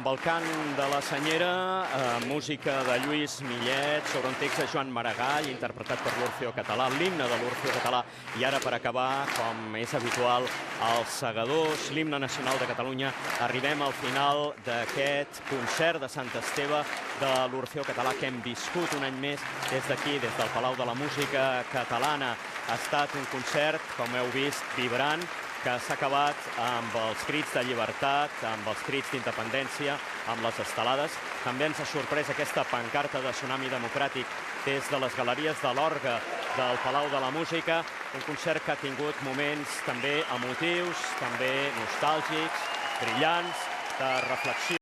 amb el cant de la Senyera, música de Lluís Millet, sobre un text de Joan Maragall, interpretat per l'Orfeó Català, l'himne de l'Orfeó Català. I ara, per acabar, com és habitual, els Segadors, l'himne nacional de Catalunya. Arribem al final d'aquest concert de Sant Esteve de l'Orfeó Català que hem viscut un any més des d'aquí, des del Palau de la Música Catalana. Ha estat un concert, com heu vist, vibrant, que s'ha acabat amb els crits de llibertat, amb els crits d'independència, amb les estelades. També ens ha sorprès aquesta pancarta de Tsunami Democràtic des de les galeries de l'Orgue del Palau de la Música. Un concert que ha tingut moments també emotius, també nostàlgics, brillants, de reflexió.